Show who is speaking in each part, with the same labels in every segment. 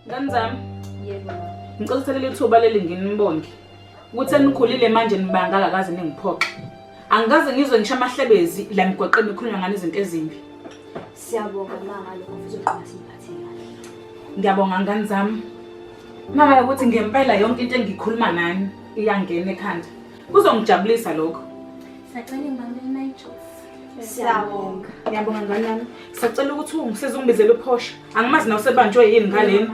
Speaker 1: Ngani zami?
Speaker 2: Yebo.
Speaker 1: Ngicela uthelele ithuba leli nginibonge. Ukuthi senikhulile manje nibanga akaze ningiphoxe. Angikaze ngizwe ngisho amahlebezi la emgwaqeni ikhulunywa ngani izinto ezimbi.
Speaker 2: Siyabonga mama lokho futhi uqala siphathe kahle.
Speaker 1: Ngiyabonga ngani zami. Mama ukuthi ngempela yonke into engikhuluma nani iyangena ekhanda. Kuzongijabulisa lokho.
Speaker 2: Sacela ingane nayijof. Siyabonga.
Speaker 1: Ngiyabonga ngani nami. Sacela ukuthi ungisize ungibizele uphosha. Angimazi na usebanjwe yini ngaleni.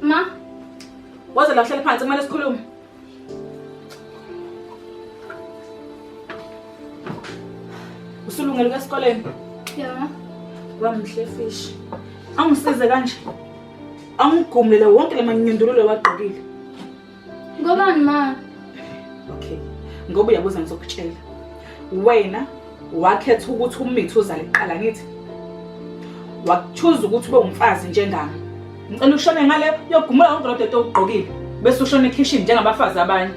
Speaker 2: Ma,
Speaker 1: waze la uhlale phansi kumele sikhulume. Usulungele kwesikoleni?
Speaker 2: yebo.
Speaker 1: Wamhle fish. Angisize kanje. Angigumule wonke lemanyundululo waqokile.
Speaker 2: Ngobani ma?
Speaker 1: Okay. Ngoba uyabuza ngizokutshela. Wena wakhetha ukuthi umithu uzale iqala ngithi. Wakuchuza ukuthi ube umfazi njengami. Ngicela ushone ngale yogumula wonke lo dedo ogqokile bese ushone ekitchen njengabafazi abanye.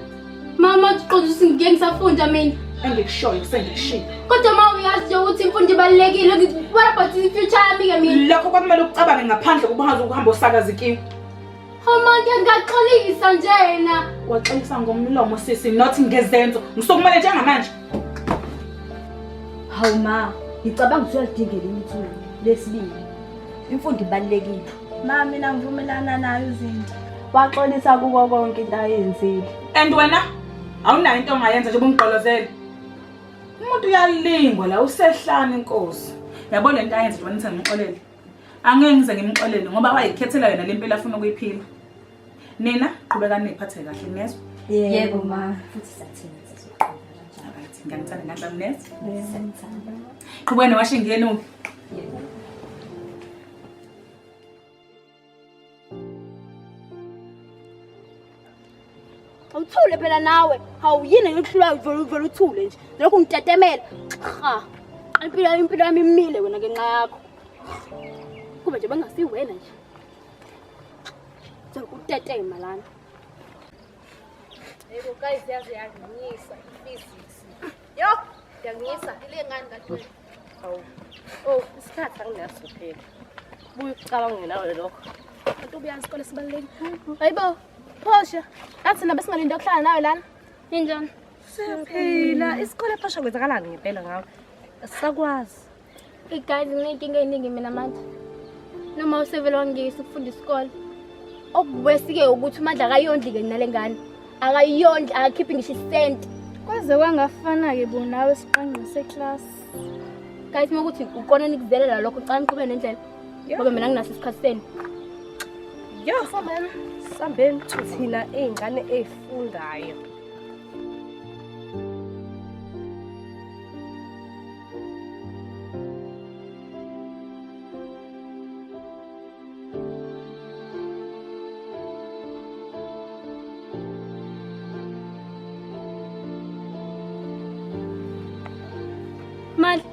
Speaker 2: Mama uqoza ngeke ngisafunda mina.
Speaker 1: Engikushoyo kusengikushiya.
Speaker 2: Kodwa ma uyazi ukuthi imfundo ibalekile what about the future yami ke mina?
Speaker 1: Lokho kwamele ucabange ngaphandle kubuhaza ukuhamba usakaza ikiwe.
Speaker 2: Mama ngiyaxolisa njena.
Speaker 1: Waxolisa ngomlomo sisi not ngezenzo. Ngisokumele njengamanje.
Speaker 3: Hawu ma, ngicabanga ukuthi uyalidingela imithulo lesibili. Imfundo ibalekile. Ma mina ngivumelana nayo izinto. Waxolisa kuko konke into ayenzile.
Speaker 1: And wena awunayo into ongayenza nje ubungqolozele. Umuntu uyalingwa la usehlana inkosi. Yabo le nto ayenza wena nithi ngixolele. Angeke ngize ngimxolele ngoba wayikhethela yena lempela afuna ukuyiphila. Nina qhubeka niphathe kahle ngezwe.
Speaker 3: Yebo ma, futhi sathina sizoqhubeka kanjalo.
Speaker 1: Right, ngiyangithanda ngani nesi?
Speaker 3: Ngiyangithanda.
Speaker 1: Qhubeni washo ingene uphi?
Speaker 3: Yebo.
Speaker 2: Awuthule phela nawe. Hawu yini ngikuhlulayo vele uthule nje. Lokho ngitetemela. Ha. Impilo yami imile wena ngenxa yakho. Kube nje bangasiwena nje. Utetema lana.
Speaker 4: Yebo guys yazinyisa physics. Yo, ngiyangisa ile ngani kahle. Awu. Oh, isikhathi anginaso phela. Buya ucabanga nawe lokho.
Speaker 2: Kanti ubuya isikole sibalekile. Hayibo. Phosha. Athi nabe singalinde ukuhlala nawe lana. Injani?
Speaker 4: Siyaphila. Isikole phosha kwenzakalani ngempela ngawe? Asisakwazi.
Speaker 2: Guys nginenkinga eningi mina manje. Noma usevele wangiyisa ukufunda isikole. Okuwesike ukuthi uMandla akayondli ke nalengane. Akayondli akakhiphi ngisho isent.
Speaker 5: Kwaze kwangafana ke bona nawe siqangqa seclass.
Speaker 2: Guys mokuthi uqona nikuzelela lokho ucanga niqhubeke nendlela. Ngoba mina nginaso isikhathi senu.
Speaker 4: Yo, sambeni thina izingane ezifundayo.
Speaker 2: Mandla.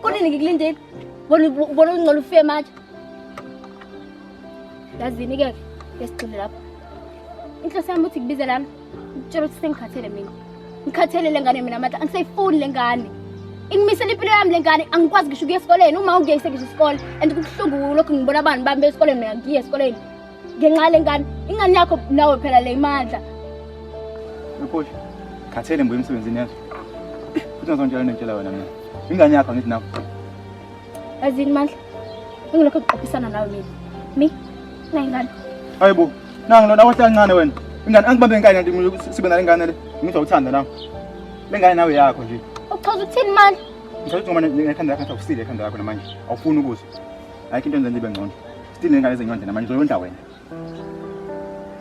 Speaker 2: Konini ngikulindele? Bona ungcola ufike manje. Yazini ke ngesigcile lapha. Inhloso yami uthi kubize lami. Ngitshela ukuthi sengikhathele mina. Ngikhathele lengane mina Mandla angisayifuni lengane. Ingimisela impilo yami lengane angikwazi ngisho ukuya esikoleni uma ungiyise ngisho isikole and kubuhlungu lokho ngibona abantu bami esikoleni mina ngiye esikoleni. Ngenxa lengane ingane yakho nawe phela le Mandla.
Speaker 6: Mphosha, khathele ngibuye emsebenzini yazo. Futhi ngizonjela nentshela wena mina. Ingane yakho ngithi nakho.
Speaker 2: Yazini Mandla. Ngilokho ukuqophisana nawe mina. Nayingane.
Speaker 6: Hayibo, nangi lona awuhlancane wena. Ingane angibambe ngane kanti sibe nalengane le. Ngizowuthanda nawe. Lengane nawe yakho nje.
Speaker 2: Uchaza ukuthini Mandla?
Speaker 6: Ngizothi ngoba nekhanda lakho awusile ekhanda lakho namanje. Awufuni ukuzwa. Ayikho into enzenza ibe ngcono. Still nengane ezenyonde namanje uzoyonda wena.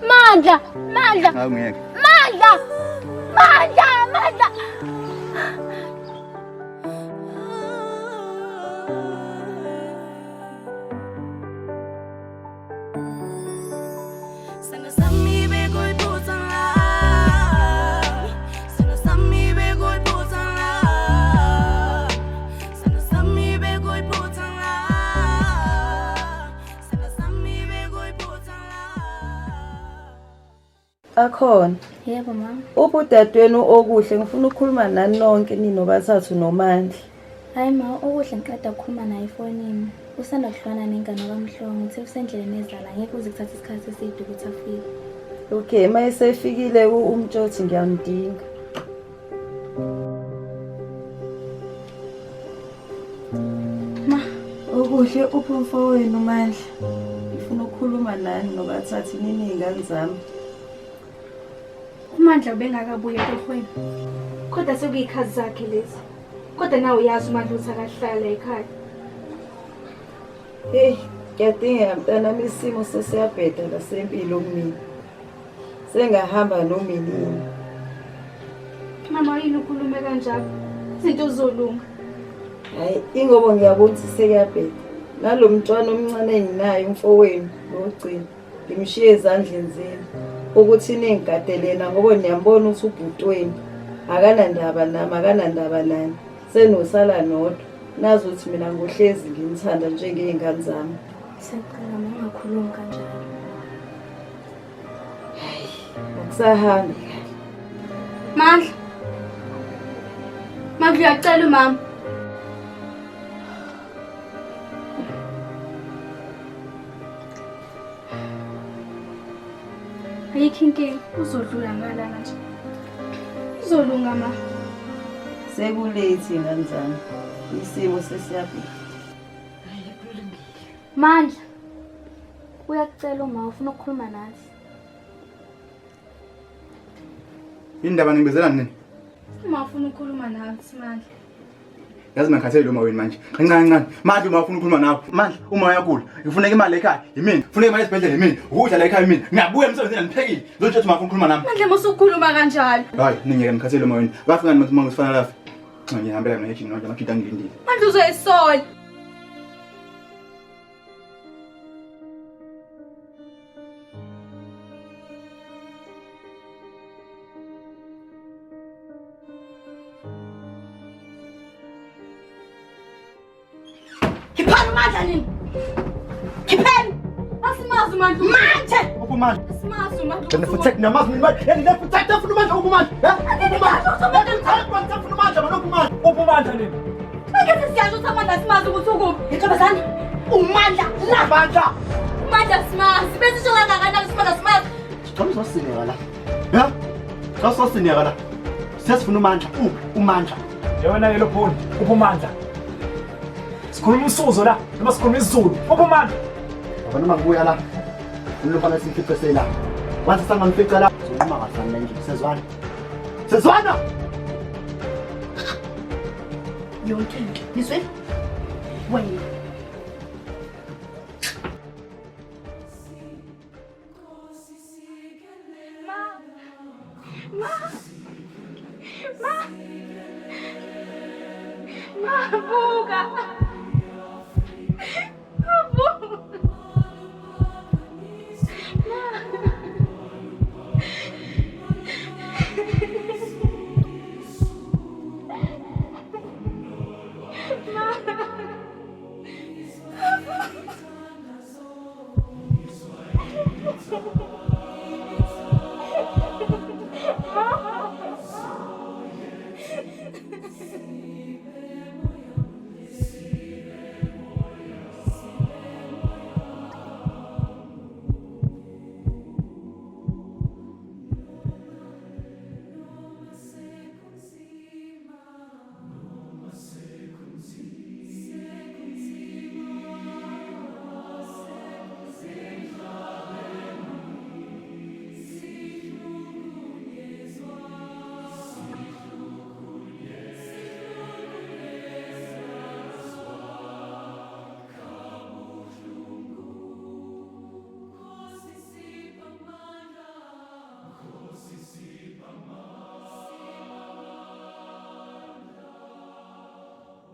Speaker 2: Mandla, Mandla.
Speaker 6: Hayi ngeke.
Speaker 2: Mandla! Mandla, Mandla.
Speaker 3: Akhona.
Speaker 5: Yebo mama.
Speaker 3: Ubudadweni okuhle ngifuna ukukhuluma nani nonke ninobathathu noMandla.
Speaker 5: Hayi ma, okuhle ngiqeda ukukhuluma naye efonini. Usanda kuhlwana nengane kaMhlongo, uthe usendleleni ezala ngeke uze kuthatha isikhathi eside ukuthi afike.
Speaker 3: Okay, mayesefikile umtshothi ngiyamdinga. Ma, okuhle uphumfowenu Mandla. Ngifuna ukukhuluma nani nobathathu ningane zami.
Speaker 5: uMandla ubengakabuye etorhweni, kodwa sekuyikhazi zakhe lezi. Kodwa nawe uyazi uMandla uthi akahlala ekhaya.
Speaker 3: Hey, ngiyadingeka mntanami, isimo sesiyabheda lasempilo kumina. Sengahamba nomilini.
Speaker 5: Mama, yini ukhulume kanjalo? Izinto zizolunga.
Speaker 3: Hayi, ingoba ngiyabona ukuthi sekuyabheda. Nalo mntwana omncane enginayo umfowenu nogcina. Ngimshiye ezandleni zenu ukuthi ningigadelena ngoba niyambona ukuthi ubhutweni akanandaba nami, akanandaba nani. Senosala nodwa. Nazi ukuthi mina ngohlezi ngimthanda njengey'ngane zami.
Speaker 5: Siyacela ungakhulumi kanjalo.
Speaker 3: Akusahambi.
Speaker 5: Mandla. Mandla, uyacela mama. Ayikho inkinga, uzodlula ngalana nje. Uzolunga ma.
Speaker 3: Sekulethi ingane zami. Isimo sesiyabheda.
Speaker 5: Mandla. Uyakucela uma ufuna ukukhuluma nathi.
Speaker 6: Indaba ngibizela nini?
Speaker 5: Uma ufuna ukukhuluma nathi Mandla.
Speaker 6: Yazi mangikhathele lo mawini manje. Kancane. Manje uma ufuna ukukhuluma nawe. Manje uma uyagula, ufuneka imali ekhaya, yimini. Ufuneka imali esibhedlela, yimini. Ukudla la ekhaya, yimini. Ngiyabuya emsebenzini ngiphekile. Ngizothi uma ufuna ukukhuluma nami.
Speaker 5: Mandla musukhuluma kanjalo.
Speaker 6: Hayi, ningeke ngikhathele lo mawini. Bafika nini uma ngifana lafi? Ngihambela mina ejini nje ngakho ngilindile.
Speaker 5: Mandla uzoyisola.
Speaker 4: Khiphani Mandla nini? Khiphani!
Speaker 5: Asimazi Mandla.
Speaker 4: Manje!
Speaker 6: Ubumanje.
Speaker 5: Asimazi Mandla.
Speaker 6: Then protect namazi mina manje. Yani le protect afuna manje ubumanje. Ubumanje nini?
Speaker 5: Ngeke siyazi ukuthi Amandla asimazi ukuthi ukuphi.
Speaker 4: Ntombazane, uMandla la!
Speaker 6: Bandla.
Speaker 5: Amandla simazi. Bese sho kangakanani sifana simazi.
Speaker 6: Sithombe sosineka la. Ya? Sosineka la. Sesifuna uMandla. uMandla.
Speaker 7: Yona yelo phone, uphumandla. Sikhuluma usuzo la, noma sikhuluma isiZulu. Uphumandla.
Speaker 6: Abantu makubuya la. Ulufana simfice sela. Wathi sangamfica la. Zoma kahlala nje sezwana. Sezwana.
Speaker 4: Yonke into. Nizwe? Wena.
Speaker 5: Buka.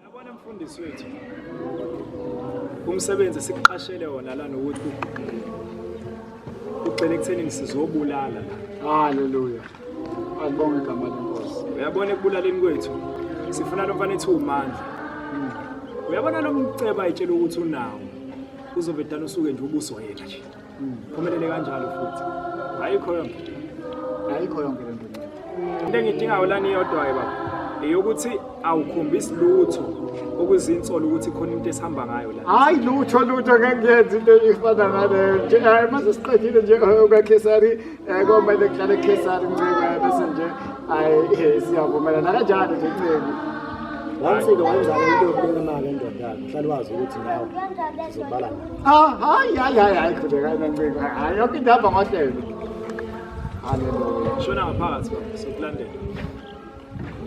Speaker 7: Yabona mfundisi wethu. Umsebenzi sikuqashele wona la nokuthi ugcine ekuthenini sizobulala la.
Speaker 8: Haleluya. Alibonge igama lenkosi.
Speaker 7: Uyabona ekubulaleni kwethu sifuna lo mfana ethu uMandla. Uyabona lo mceba ayitshela ukuthi unawo. Uzovedana usuke nje ubuso yena nje. Phumelele kanjalo futhi. Ayikho yonke.
Speaker 8: ayikho yonke le nto mina.
Speaker 7: Into engidingayo lana iyodwa baba eyokuthi awukhombisi lutho okuzinsolo ukuthi khona into esihamba ngayo la.
Speaker 8: Hayi lutho ngeke ngenze into efana ngaleyo nje. Mase siqedile nje okaKesari komele kuhlale eKesari ncike bese nje hayi siyavumelana kanjani nje ncike.
Speaker 9: Wansike wayenzala into yokubeka imali endodana. Uhlale wazi ukuthi ngawo sizobala nayo.
Speaker 8: Hayi khuleka ncike. Hayi yonke into ihamba ngohlelo. Haleluya.
Speaker 7: Shona ngaphakathi baba sokulandela.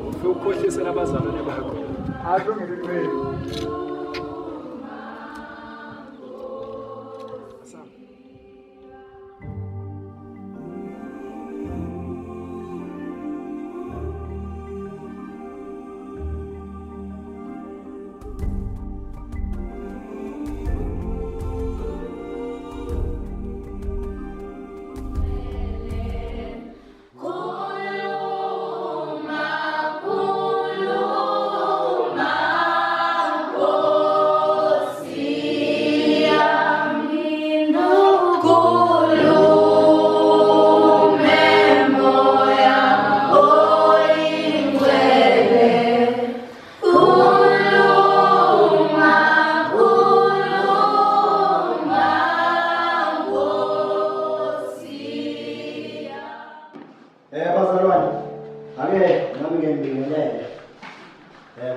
Speaker 7: Ufike ukhohlisela abazalwane bakho.
Speaker 8: Akulungile.
Speaker 9: Bazalwane, ake nami ngibingelele.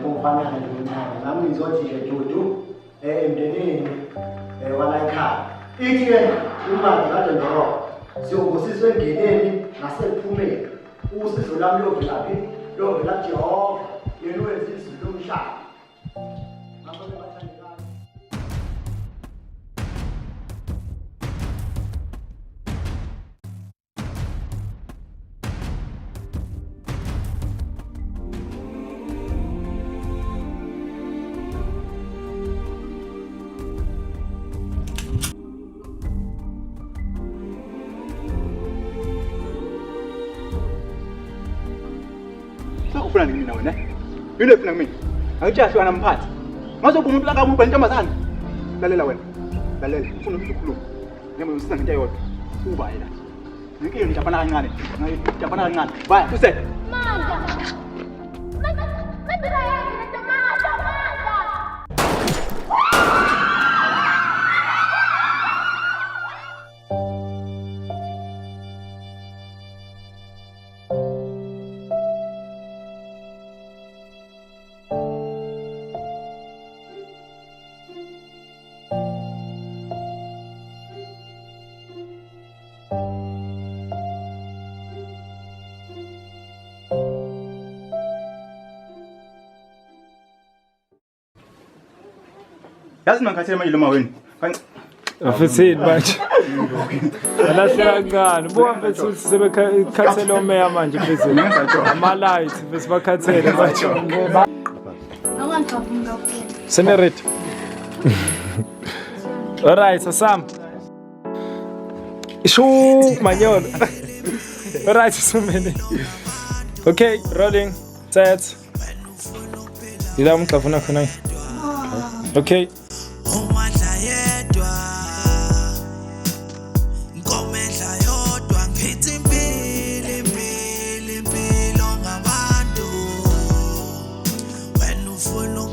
Speaker 9: Kumfana ngincane. Nami ngizothi dudu emndenini wala ekhaya. Ithi ke imali kade ndoro. Siyobusiswe engeneni nasekuphumeni. Usizo lami lovela phi? Lovela kuJehova. Yena wenza izinto umshaka. Ngakho bathandekayo.
Speaker 6: Sakufuna nini wena? Yini efuna kimi? Awujashi wena mphathi. Ngazoba umuntu la kamuntu intombazana. Lalela wena. Lalela, ufuna ukukhuluma. Noma usisa ngento eyodwa. Uba yena. Ngeke ngijabana kancane. Ngijabana kancane. Bye, use.
Speaker 2: Mandla. Mandla yini lento Mandla?
Speaker 6: Yazi mangikhathele manje lo mawenu.
Speaker 7: Afisini manje. Alahlela kancane. Buka mfethu sebekhathele omeya manje mfethu. Ama lights mfethu bakhathele manje.
Speaker 5: Awangikhavumi kakhulu.
Speaker 7: Senerate. Alright, Sam. Ishu manyolo. Alright, so many. Okay, rolling. Set. Ila mhlafuna khona. Okay.
Speaker 10: When you follow